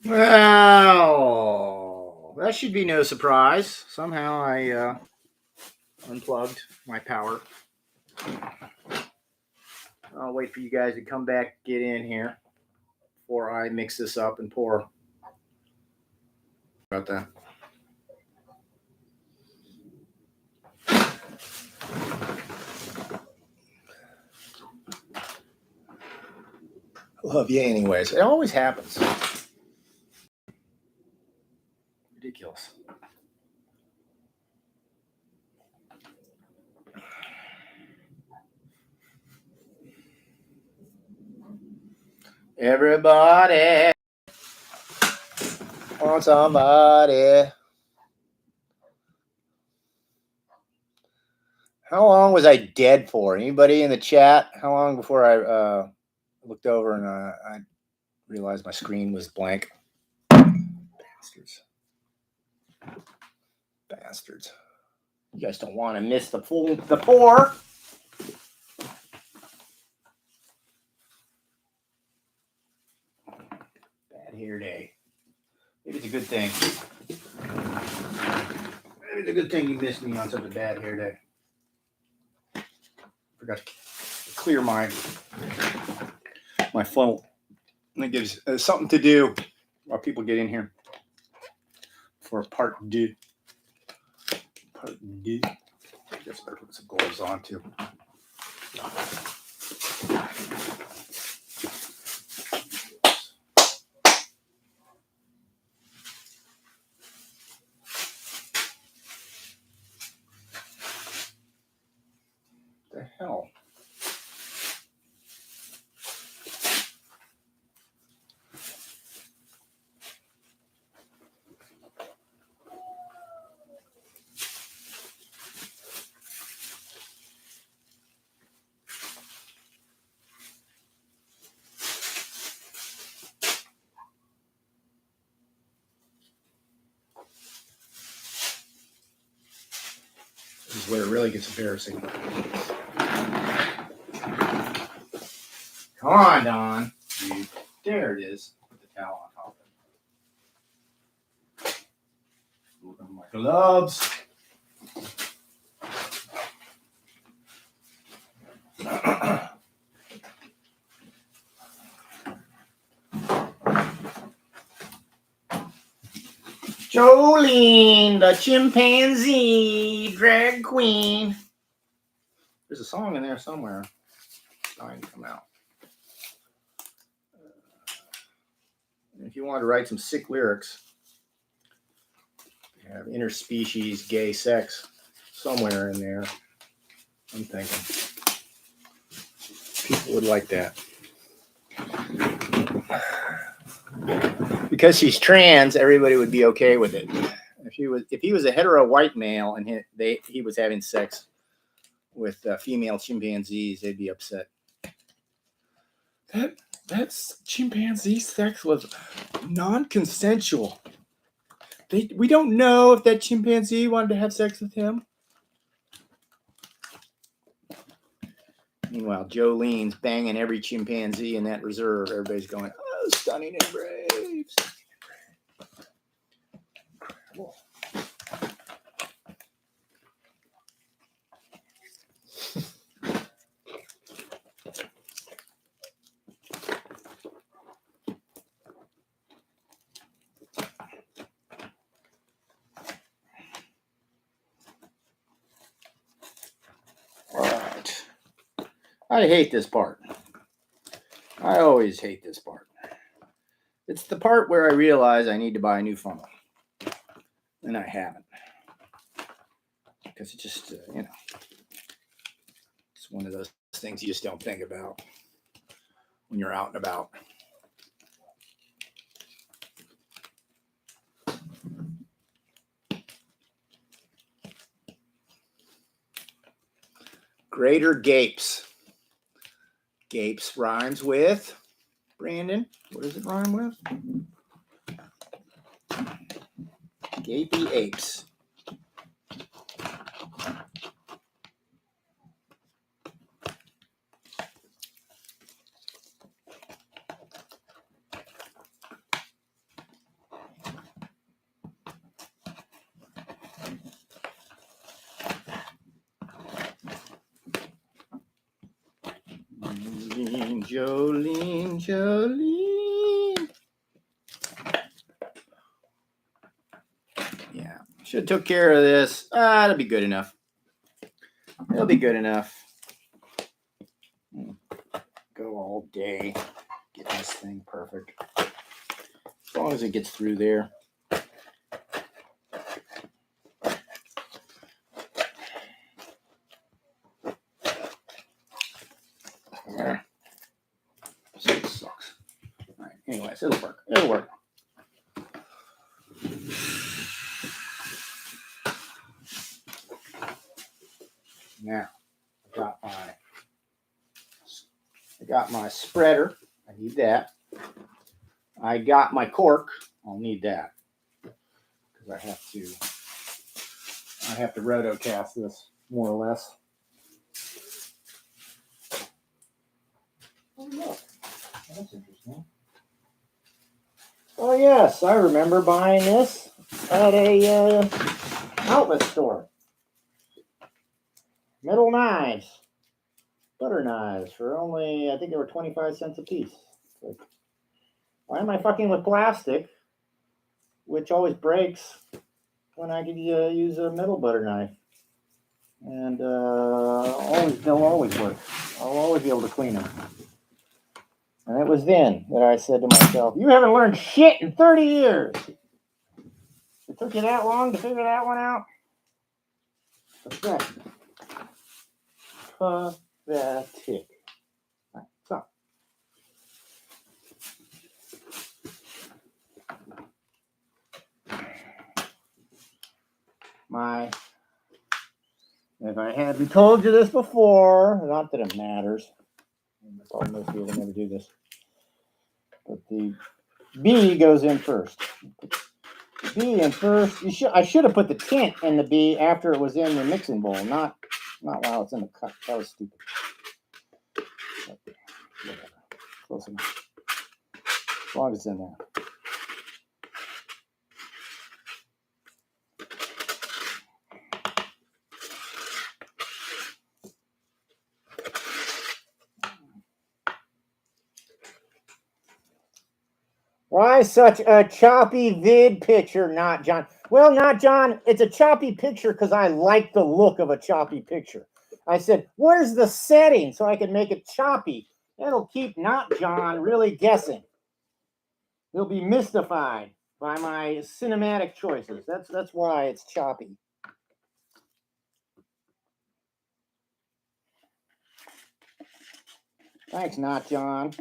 Well, that should be no surprise. Somehow I unplugged my power. I'll wait for you guys to come back, get in here before I mix this up and pour. About that. I love you anyways. It always happens. Ridiculous. Everybody wants somebody. How long was I dead for? Anybody in the chat? How long before I looked over and I realized my screen was blank? Bastards. Bastards. You guys don't want to miss the pour. Bad hair day. Maybe it's a good thing. Maybe it's a good thing you missed me on such a bad hair day. Forgot to clear my phone. And it gives something to do while people get in here for part two. Part two. I guess better put some gloves on too. The hell? This is where it really gets embarrassing. Come on, Don. Dude. There it is. Put the towel on top of it. Look at my gloves. Jolene, the chimpanzee drag queen. There's a song in there somewhere. It's trying to come out. If you want to write some sick lyrics, you have interspecies gay sex somewhere in there. I'm thinking people would like that. Because she's trans, everybody would be okay with it. If he was a hetero white male and he was having sex with female chimpanzees, they'd be upset. That's chimpanzee sex was non-consensual. We don't know if that chimpanzee wanted to have sex with him. Meanwhile, Jolene's banging every chimpanzee in that reserve. Everybody's going, oh, stunning and brave. Incredible. All right. I hate this part. I always hate this part. It's the part where I realize I need to buy a new funnel. And I haven't. Because it just, it's one of those things you just don't think about when you're out and about. Greater gapes. Gapes rhymes with, Brandon, what does it rhyme with? Gapy apes. Jolene. Yeah, should have took care of this. That'll be good enough. It'll be good enough. Go all day. Get this thing perfect. As long as it gets through there. This sucks. All right. Anyways, it'll work. It'll work. Now, I got my spreader. I need that. I got my cork. I'll need that because I have to rotocast this more or less. Oh, look. That's interesting. Oh, yes. I remember buying this at a outlet store. Metal knives. Butter knives for only, I think they were 25 cents a piece. Like, why am I fucking with plastic, which always breaks, when I could use a metal butter knife? And they'll always work. I'll always be able to clean them. And it was then that I said to myself, you haven't learned shit in 30 years. It took you that long to figure that one out? Pathetic. Pathetic. Right, so. If I hadn't told you this before, not that it matters. Probably most people never do this. But the B goes in first. The B in first. I should have put the tint in the B after it was in the mixing bowl, not while it's in the cup. That was stupid. But whatever. Close enough. As long as it's in there. Why such a choppy vid picture, not John? Well, not John. It's a choppy picture because I like the look of a choppy picture. I said, where's the setting so I can make it choppy? It'll keep not John really guessing. He'll be mystified by my cinematic choices. That's why it's choppy. Thanks, not John.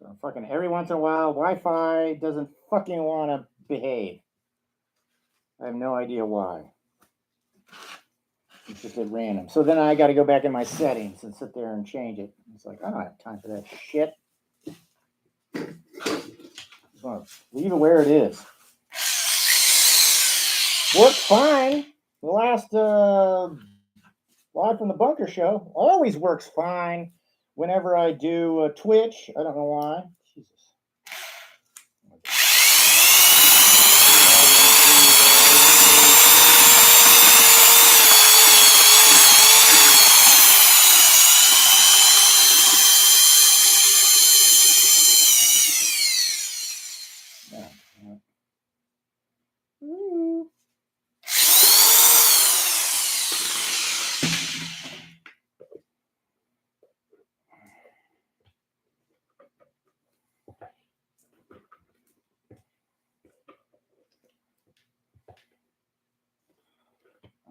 So fucking every once in a while, Wi-Fi doesn't fucking want to behave. I have no idea why. It's just at random. So then I got to go back in my settings and sit there and change it. It's like, I don't have time for that shit. Just want to leave it where it is. Works fine. The last Live from the Bunker show always works fine whenever I do Twitch. I don't know why. Jesus.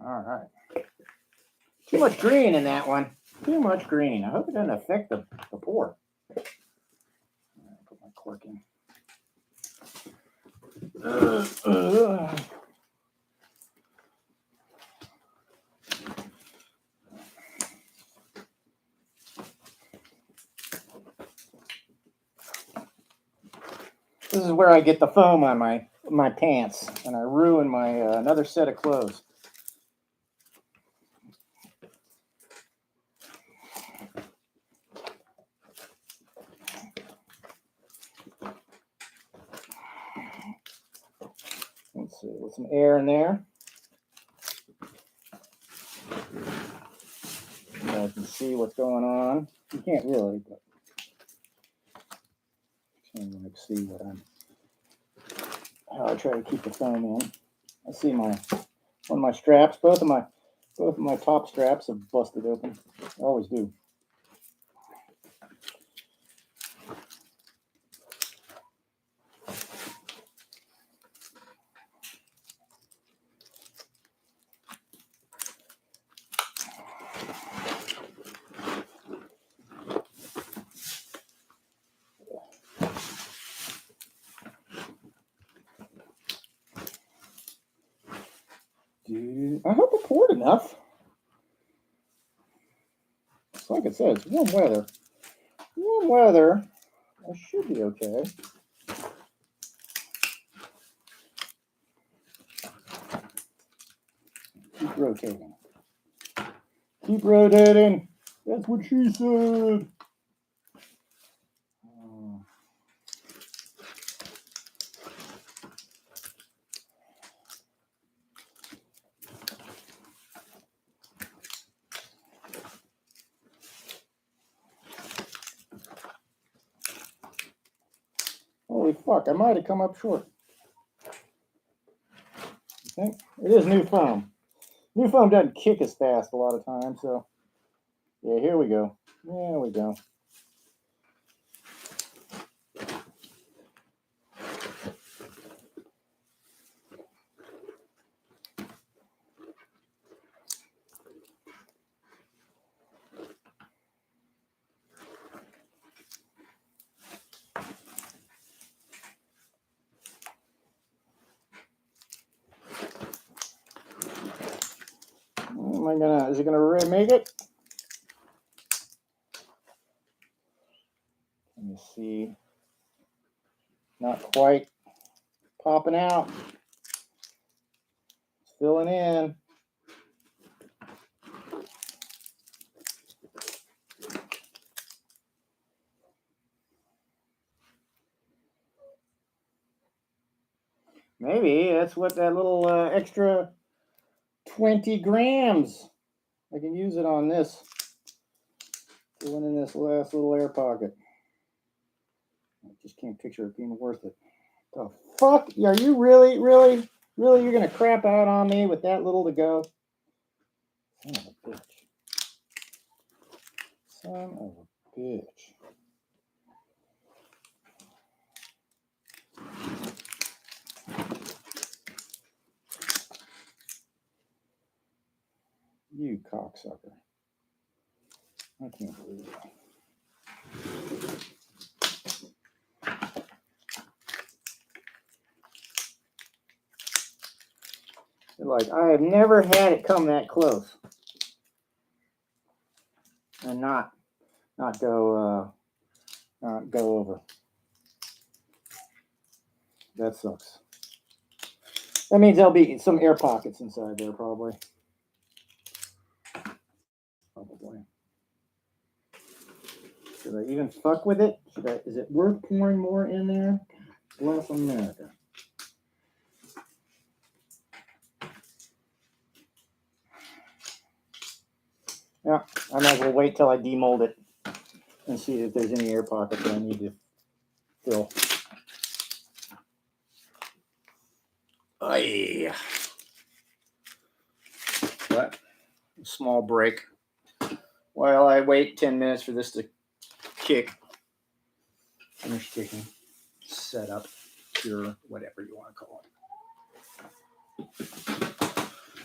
All right. Too much green in that one. Too much green. I hope it doesn't affect the pour. Put my cork in. This is where I get the foam on my pants, and I ruin my another set of clothes. Let's see, with some air in there. So I can see what's going on. You can't really, but you can see what how I try to keep the foam in. I see one of my straps, both of my top straps have busted open. I always do. Dude, I hope I poured enough. It's like it says, warm weather. Warm weather. I should be okay. Keep rotating. Keep rotating. That's what she said. Holy fuck, I might have come up short. You think? It is new foam. New foam doesn't kick as fast a lot of times, so yeah, here we go. There we go. Is it gonna really make it? Let me see. Not quite popping out. It's filling in. Maybe that's what that little extra 20 grams. I can use it on this. Filling in this last little air pocket. I just can't picture it being worth it. The fuck? Are you really you're gonna crap out on me with that little to go? Son of a bitch. Son of a bitch. You cocksucker. I can't believe it. Like, I have never had it come that close. And not go over. That sucks. That means there'll be some air pockets inside there, probably. Should I even fuck with it? Is it worth pouring more in there? Bless America. Yeah, I might as well wait till I demold it and see if there's any air pockets that I need to fill. Aye. But small break while I wait 10 minutes for this to kick. Finish kicking. Set up, cure, whatever you want to call it.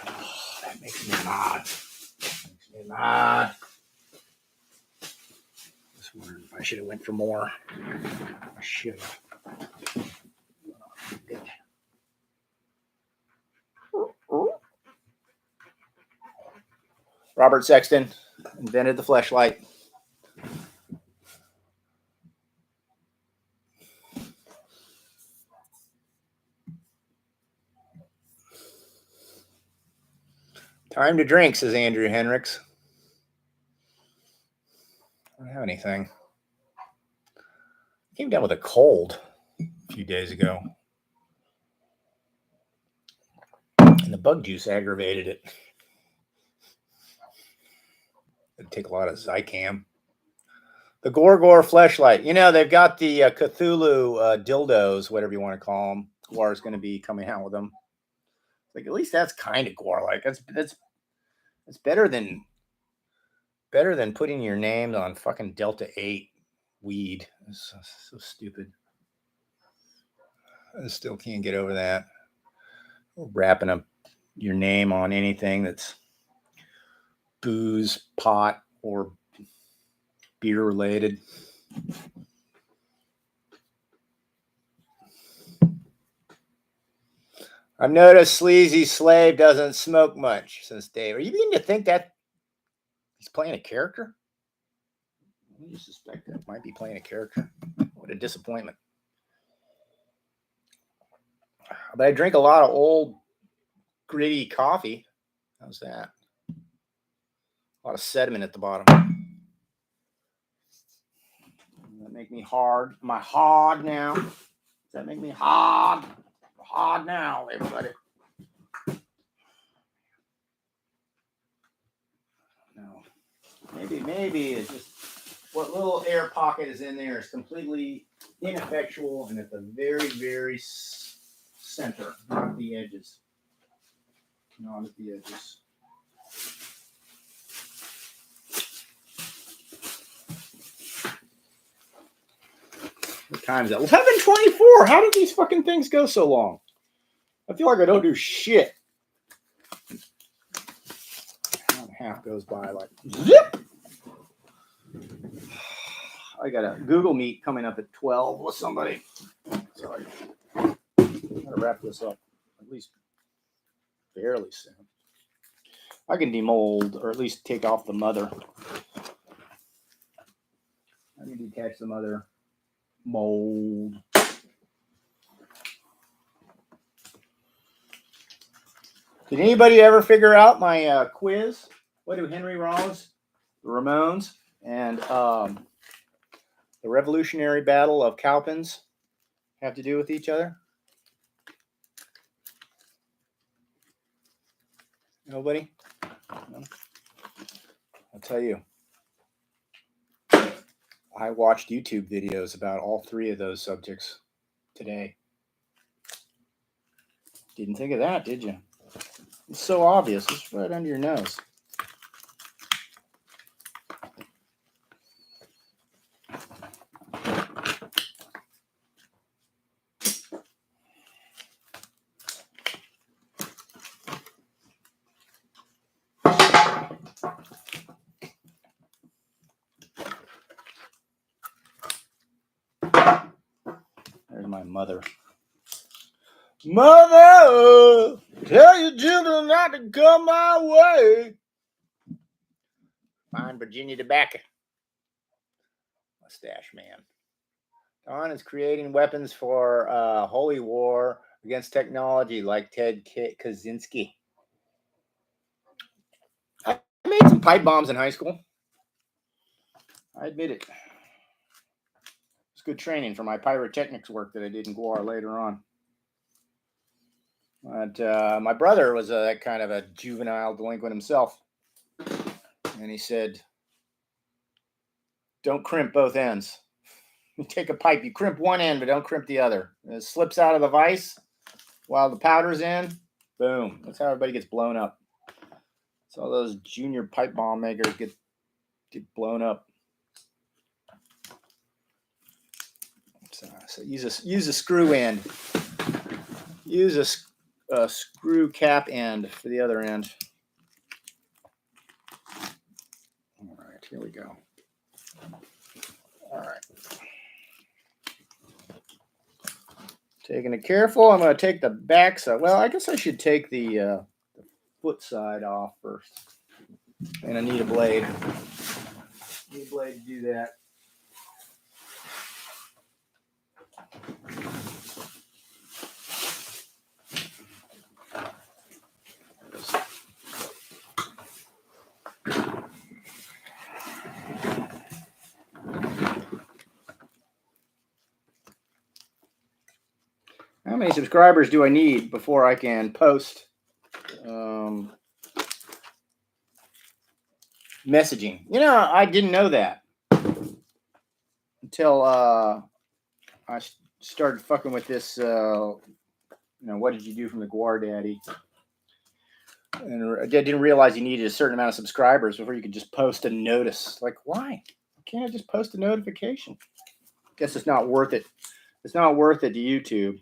Oh, that makes me mad. I was wondering if I should have went for more. I should have. Robert Sexton invented the fleshlight. Time to drink, says Andrew Henricks. I don't have anything. I came down with a cold a few days ago. And the bug juice aggravated it. It'd take a lot of Zicam. The Gor-Gor fleshlight. You know, they've got the Cthulhu dildos, whatever you want to call them. Gor is going to be coming out with them. Like, at least that's kind of Gor-like. That's better than putting your name on fucking Delta 8 weed. It's so stupid. I still can't get over that. Wrapping up your name on anything that's booze, pot, or beer related. I've noticed Sleazy Slave doesn't smoke much since Dave. Are you beginning to think that he's playing a character? You suspect that might be playing a character? What a disappointment. But I drink a lot of old, gritty coffee. How's that? A lot of sediment at the bottom. Does that make me hard? Am I hard now? Does that make me hard? Hard now, everybody. No. Maybe it's just what little air pocket is in there is completely ineffectual and at the very, very center, not the edges. Not at the edges. What time is it? 11:24. How did these fucking things go so long? I feel like I don't do shit. Hour and a half goes by like zip. I got a Google Meet coming up at 12 with somebody. Sorry. I'm gonna wrap this up at least fairly soon. I can demold or at least take off the mother. I can detach the mother mold. Did anybody ever figure out my quiz? What do Henry Rollins, the Ramones, and the Revolutionary Battle of Cowpens have to do with each other? Nobody? No? I'll tell you. I watched YouTube videos about all three of those subjects today. Didn't think of that, did you? It's so obvious. It's right under your nose. There's my mother. Mother, tell your children not to come my way. Fine Virginia tobacco. Mustache man. Don is creating weapons for holy war against technology like Ted Kaczynski. I made some pipe bombs in high school. I admit it. It's good training for my pyrotechnics work that I did in Gor later on. But my brother was that kind of a juvenile delinquent himself. And he said, don't crimp both ends. You take a pipe, you crimp one end, but don't crimp the other. It slips out of the vise while the powder's in. Boom. That's how everybody gets blown up. So all those junior pipe bomb makers get blown up. So use a screw end. Use a screw cap end for the other end. All right, here we go. All right. Taking it careful. I'm going to take the back side. Well, I guess I should take the foot side off first. And I need a blade. Need a blade to do that. How many subscribers do I need before I can post messaging. You know, I didn't know that until I started fucking with this. What did you do from the Gor Daddy? And I didn't realize you needed a certain amount of subscribers before you could just post a notice. Like, why? Can't I just post a notification? Guess it's not worth it. It's not worth it to YouTube.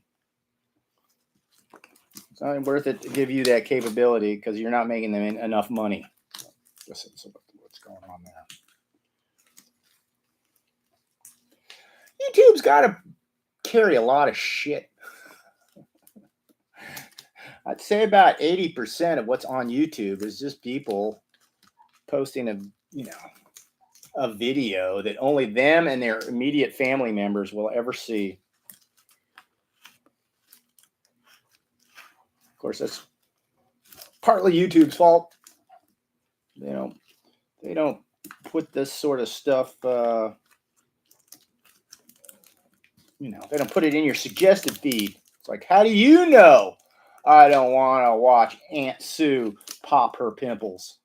It's not worth it to give you that capability because you're not making them enough money. Listen to what's going on there. YouTube's got to carry a lot of shit. I'd say about 80% of what's on YouTube is just people posting a video that only them and their immediate family members will ever see. Of course, that's partly YouTube's fault. They don't put this sort of stuff. They don't put it in your suggested feed. It's like, how do you know I don't want to watch Aunt Sue pop her pimples?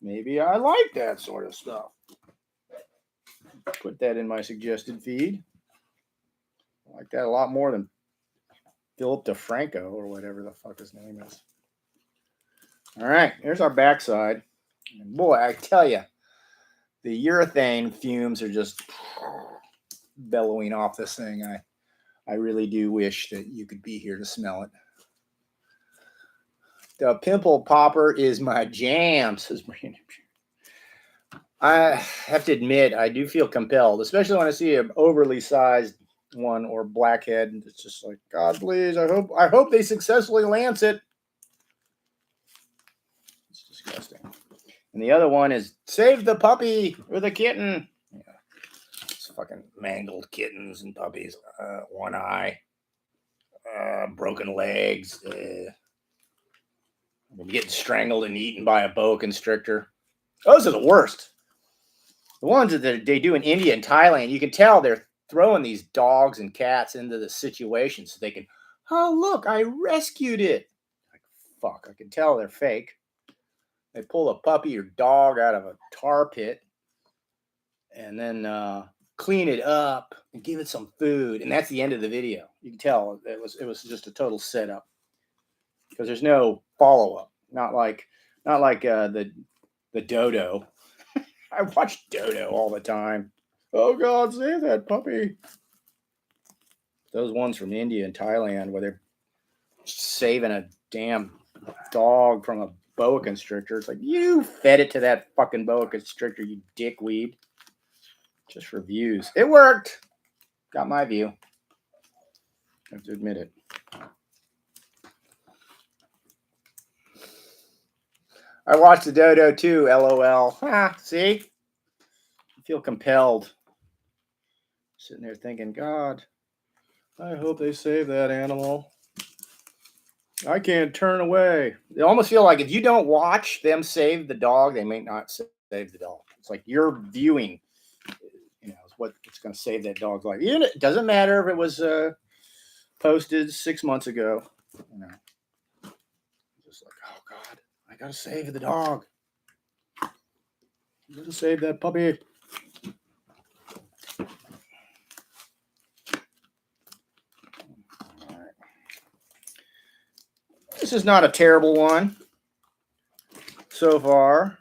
Maybe I like that sort of stuff. Put that in my suggested feed. I like that a lot more than Philip DeFranco or whatever the fuck his name is. All right, here's our backside. And boy, I tell you, the urethane fumes are just bellowing off this thing. I really do wish that you could be here to smell it. The pimple popper is my jam, says Brandon. I have to admit, I do feel compelled, especially when I see an overly sized one or blackhead. And it's just like, God, please, I hope they successfully lance it. It's disgusting. And the other one is save the puppy or the kitten. Yeah. It's fucking mangled kittens and puppies. One eye. Broken legs. Getting strangled and eaten by a boa constrictor. Those are the worst. The ones that they do in India and Thailand, you can tell they're throwing these dogs and cats into the situation so they can, oh, look, I rescued it. Like, fuck, I can tell they're fake. They pull a puppy or dog out of a tar pit and then clean it up and give it some food. And that's the end of the video. You can tell it was just a total setup because there's no follow-up. Not like the dodo. I watch Dodo all the time. Oh, God, save that puppy. Those ones from India and Thailand where they're saving a damn dog from a boa constrictor. It's like, you fed it to that fucking boa constrictor, you dickweed. Just for views. It worked. Got my view. I have to admit it. I watched the dodo too, LOL. See? I feel compelled. Sitting there thinking, God, I hope they save that animal. I can't turn away. They almost feel like if you don't watch them save the dog, they may not save the dog. It's like your viewing, is what's going to save that dog's life. Even it doesn't matter if it was posted 6 months ago. Just like, oh God, I got to save the dog. I got to save that puppy. This is not a terrible one so far.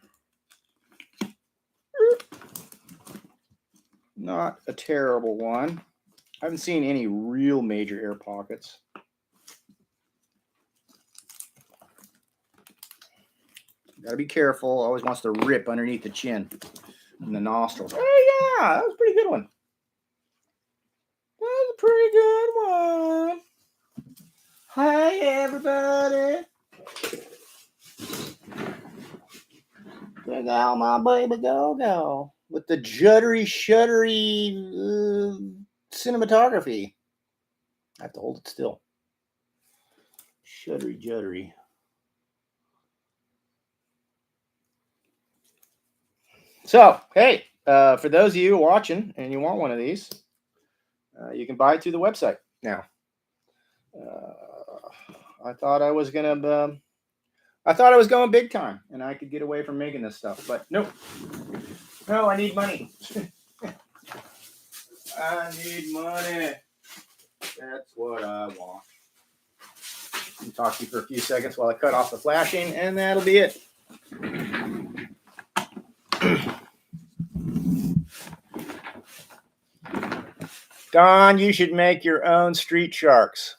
Not a terrible one. I haven't seen any real major air pockets. Gotta be careful. Always wants to rip underneath the chin and the nostrils. Oh yeah, that was a pretty good one. That was a pretty good one. Hi everybody. Look out my baby go with the shuddery cinematography. I have to hold it still. Shuddery. So, hey, for those of you watching and you want one of these, you can buy it through the website now. I thought I was going to I thought I was going big time and I could get away from making this stuff, but nope. No, I need money. I need money. That's what I want. I'll talk to you for a few seconds while I cut off the flashing, and that'll be it. Don, you should make your own street sharks.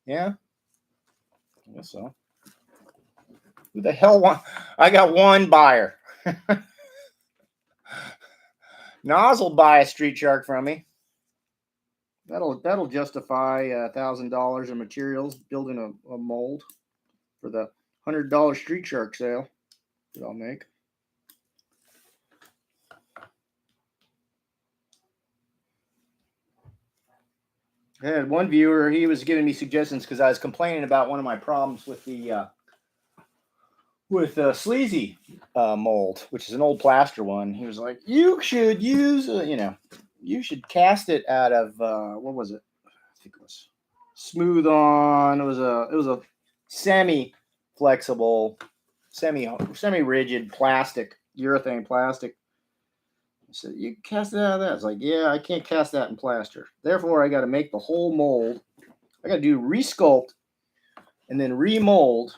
Yeah? I guess so. Who the hell want? I got one buyer. Noz will buy a street shark from me. That'll justify $1,000 in materials building a mold for the $100 street shark sale that I'll make. I had one viewer, he was giving me suggestions because I was complaining about one of my problems with the sleazy mold, which is an old plaster one. He was like, you should use, you should cast it out of what was it? I think it was Smooth On. It was a semi-flexible, semi-rigid plastic, urethane plastic. I said, you cast it out of that. It's like, yeah, I can't cast that in plaster. Therefore, I got to make the whole mold. I got to do resculpt and then remold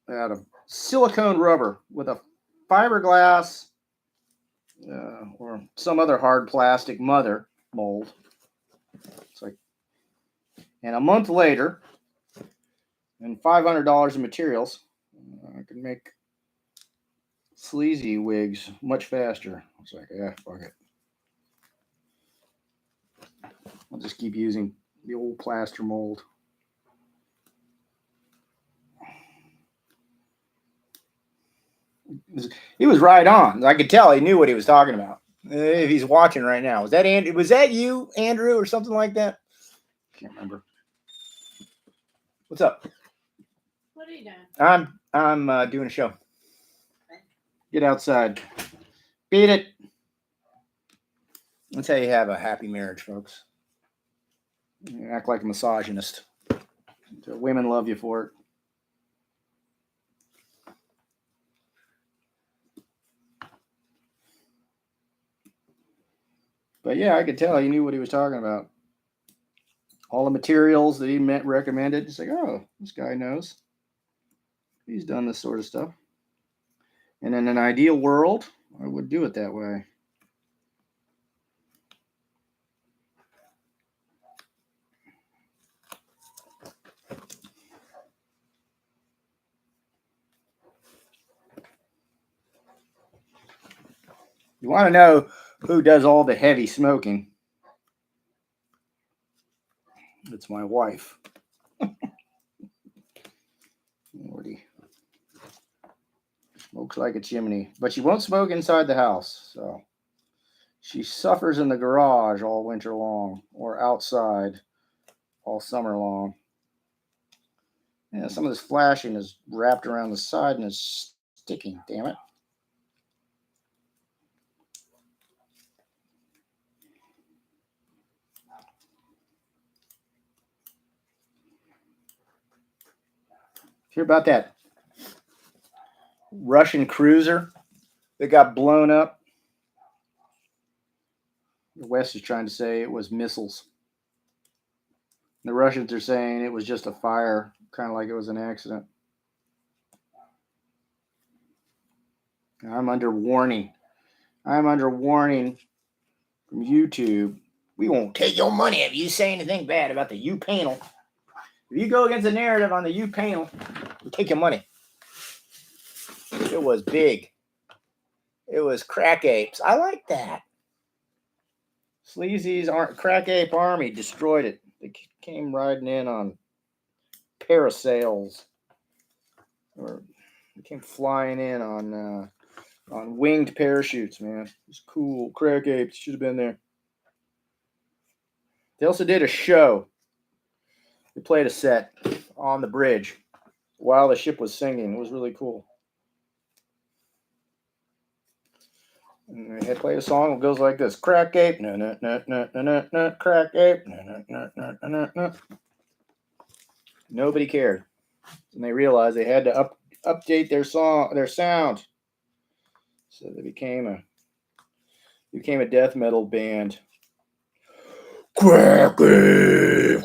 out of silicone rubber with a fiberglass or some other hard plastic mother mold. It's like, and a month later, and $500 in materials, I can make sleazy wigs much faster. It's like, yeah, fuck it. I'll just keep using the old plaster mold. He was right on. I could tell he knew what he was talking about. If he's watching right now, was that Andrew? Was that you, Andrew, or something like that? Can't remember. What's up? What are you doing? I'm doing a show. Get outside. Beat it. That's how you have a happy marriage, folks. You act like a misogynist. So women love you for it. But yeah, I could tell he knew what he was talking about. All the materials that he recommended. It's like, oh, this guy knows. He's done this sort of stuff. And in an ideal world, I would do it that way. You want to know who does all the heavy smoking? It's my wife. Lordy. Smokes like a chimney. But she won't smoke inside the house. So she suffers in the garage all winter long or outside all summer long. Yeah, some of this flashing is wrapped around the side and is sticking. Damn it. Hear about that Russian cruiser that got blown up? The West is trying to say it was missiles. The Russians are saying it was just a fire, kind of like it was an accident. I'm under warning. I'm under warning from YouTube. We won't take your money if you say anything bad about the U panel. If you go against the narrative on the U panel, we'll take your money. It was big. It was crack apes. I like that. Sleazy's crack ape army destroyed it. They came riding in on parasails, or they came flying in on winged parachutes. Man, it was cool. Crack apes should have been there. They also did a show. They played a set on the bridge while the ship was singing. It was really cool. And they had played a song that goes like this: crack ape, no, no, no, no, no, no, no, crack ape, no, no, no, no, no, no. Nobody cared. And they realized they had to update their sound. So they became a death metal band. Cracky!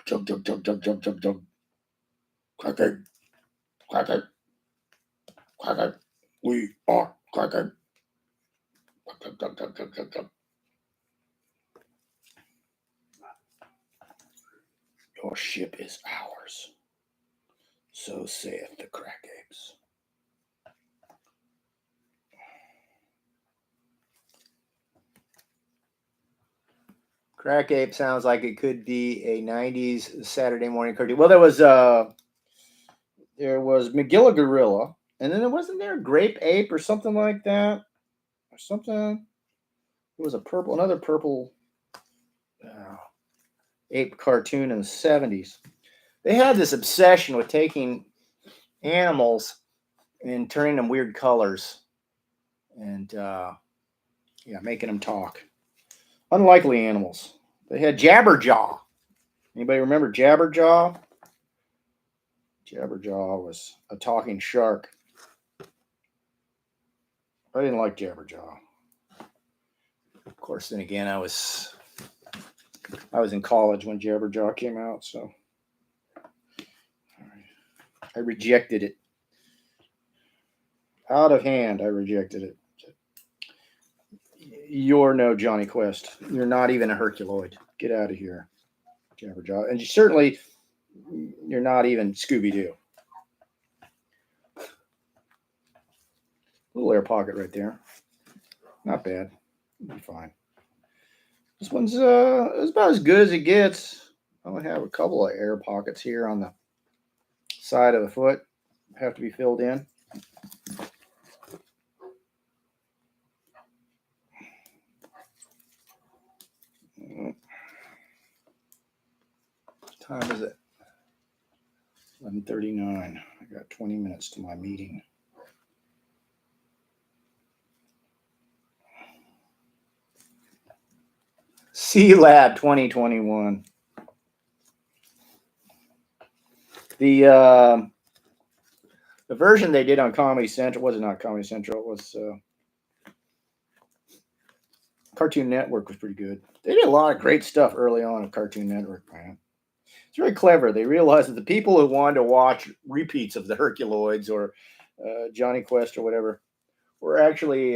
Chug, chug, chug, chug, chug, chug, chug. Cracky! Cracky! Cracky! We are cracky! Chug, chug, chug, chug, chug, chug. Your ship is ours. So saith the crack apes. Crack Ape sounds like it could be a 90s Saturday morning cartoon. Well, there was McGilla Gorilla, and then wasn't there a Grape Ape or something like that? Or something. It was another purple ape cartoon in the 70s. They had this obsession with taking animals and turning them weird colors and making them talk. Unlikely animals. They had Jabberjaw. Anybody remember Jabberjaw? Jabberjaw was a talking shark. I didn't like Jabberjaw. Of course, then again, I was in college when Jabberjaw came out, so I rejected it. Out of hand, I rejected it. You're no Johnny Quest. You're not even a Herculoid. Get out of here, Jabberjaw. And you're not even Scooby-Doo. Little air pocket right there. Not bad. It'll be fine. This one's it's about as good as it gets. I only have a couple of air pockets here on the side of the foot. Have to be filled in. What time is it? 11:39. I got 20 minutes to my meeting. C-Lab 2021. The version they did on Comedy Central was not Comedy Central. It was Cartoon Network was pretty good. They did a lot of great stuff early on at Cartoon Network, man. It's very clever. They realized that the people who wanted to watch repeats of the Herculoids or Johnny Quest or whatever were actually,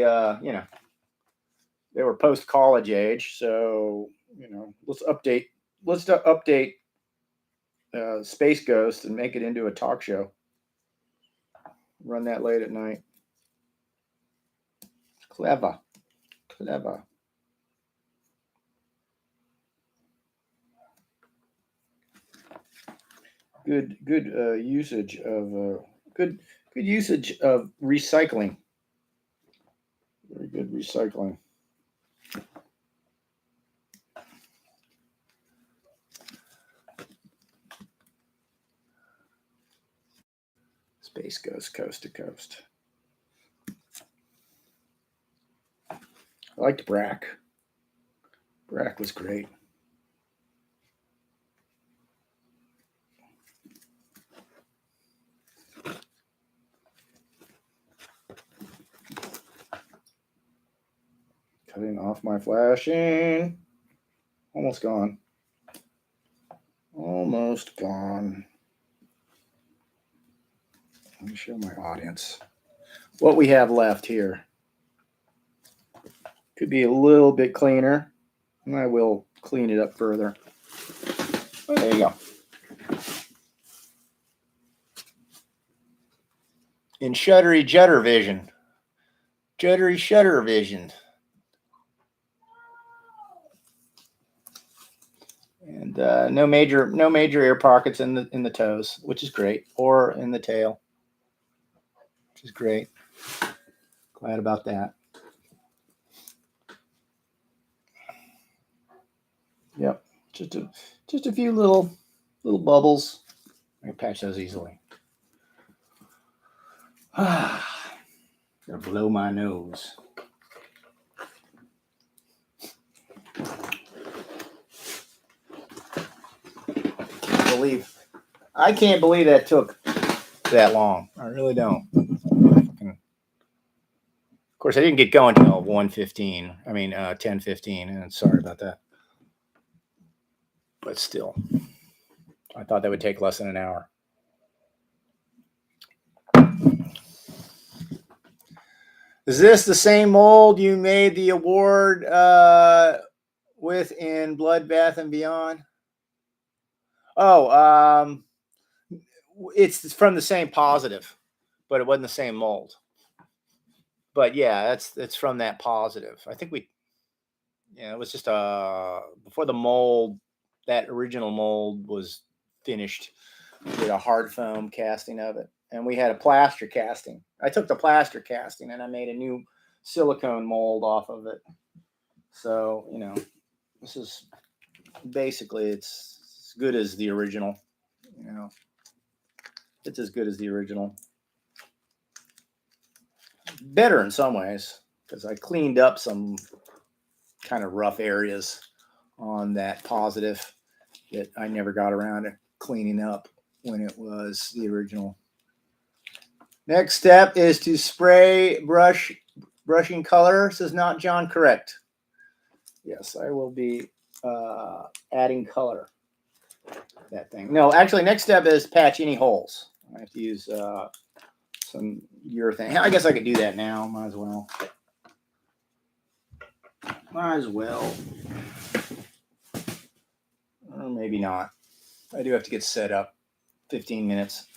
they were post-college age. So, let's update Space Ghost and make it into a talk show. Run that late at night. Clever. Good usage of good usage of recycling. Very good recycling. Space Ghost Coast to Coast. I liked Brack. Brack was great. Cutting off my flashing. Almost gone. Almost gone. Let me show my audience what we have left here. Could be a little bit cleaner, and I will clean it up further. Oh, there you go. In Shuddery Jutter Vision. Juddery Shutter Vision. And no major air pockets in the toes, which is great, or in the tail, which is great. Glad about that. Yep, just a few little bubbles. I can patch those easily. Gonna blow my nose. believe that took that long. I really don't. Of course, I didn't get going until 1:15. 10:15, and sorry about that. But still, I thought that would take less than an hour. Is this the same mold you made the award with in Blood Bath and Beyond? Oh, it's from the same positive, but it wasn't the same mold. But yeah, it's from that positive. I think it was just before the mold, that original mold was finished. We did a hard foam casting of it, and we had a plaster casting. I took the plaster casting and I made a new silicone mold off of it. So this is basically it's as good as the original. It's as good as the original. Better in some ways because I cleaned up some kind of rough areas on that positive that I never got around to cleaning up when it was the original. Next step is to spray brushing color. Says not John, correct. Yes, I will be adding color. That thing. No, actually, next step is patch any holes. I have to use some urethane. I guess I could do that now. Might as well. Or maybe not. I do have to get set up. 15 minutes.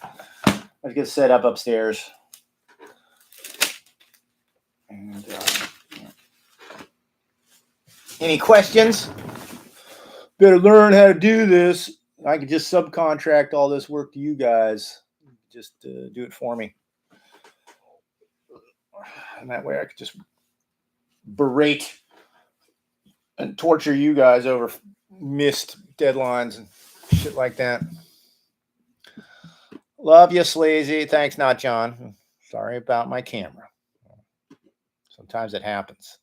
I have to get set up upstairs. And any questions? Better learn how to do this. I could just subcontract all this work to you guys. Just do it for me. And that way I could just berate and torture you guys over missed deadlines and shit like that. Love you, Sleazy. Thanks, not John. Sorry about my camera. Sometimes it happens.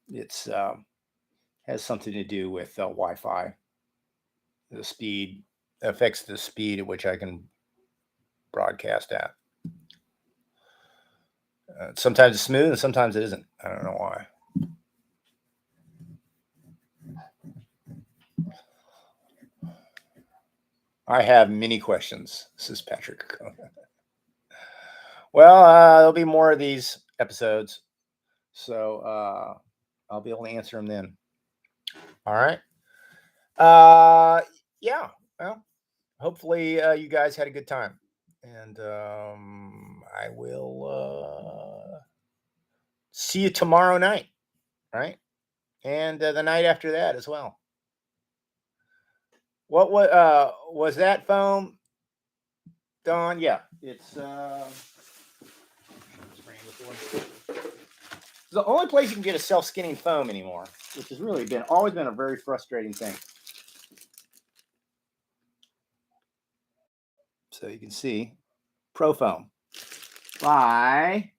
It's has something to do with Wi-Fi. The speed affects the speed at which I can broadcast at. Sometimes it's smooth and sometimes it isn't. I don't know why. I have many questions, says Patrick. Well, there'll be more of these episodes, so I'll be able to answer them then. All right. Yeah. Well, hopefully you guys had a good time, and I will see you tomorrow night, right? And the night after that as well. What was that foam, Don? Yeah, it's the only place you can get a self-skinning foam anymore, which has really always been a very frustrating thing. So you can see Pro Foam by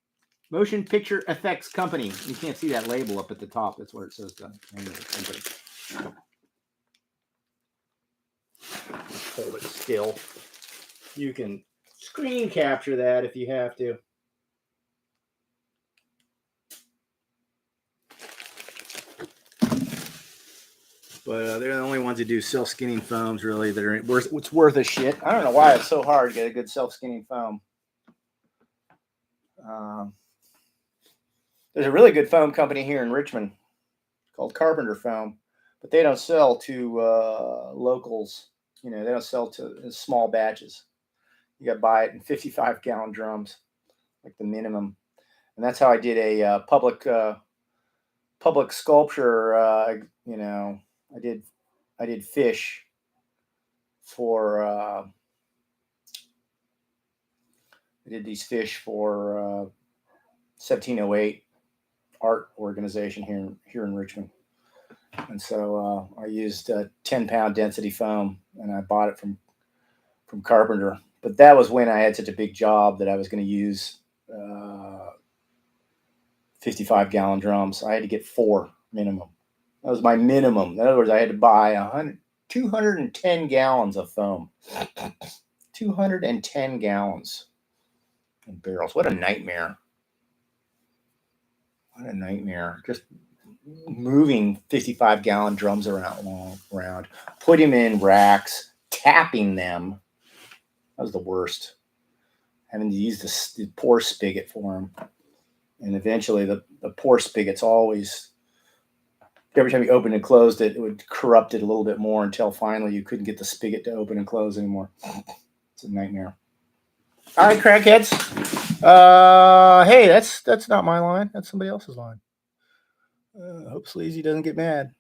Motion Picture Effects Company. You can't see that label up at the top. That's where it says the name of the company. Let's hold it still. You can screen capture that if you have to. But they're the only ones who do self-skinning foams, really, that are worth a shit. I don't know why it's so hard to get a good self-skinning foam. There's a really good foam company here in Richmond called Carpenter Foam, but they don't sell to locals. They don't sell to small batches. You got to buy it in 55-gallon drums, like the minimum. And that's how I did a public sculpture. I did fish for. I did these fish for 1708 art organization here in Richmond, and so I used 10-pound density foam, and I bought it from Carpenter. But that was when I had such a big job that I was going to use 55-gallon drums. I had to get 4 minimum. That was my minimum. In other words, I had to buy 100. 210 gallons of foam. 210 gallons in barrels. What a nightmare. What a nightmare. Just moving 55-gallon drums around, putting them in racks, tapping them. That was the worst. Having to use the pour spigot for them. And eventually the pour spigot's always, every time you opened and closed it, it would corrupt it a little bit more until finally you couldn't get the spigot to open and close anymore. It's a nightmare. All right, crackheads. Hey, that's not my line. That's somebody else's line. Hope Sleazy doesn't get mad.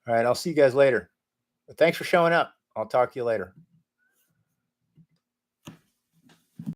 All right, I'll see you guys later. But thanks for showing up. I'll talk to you later.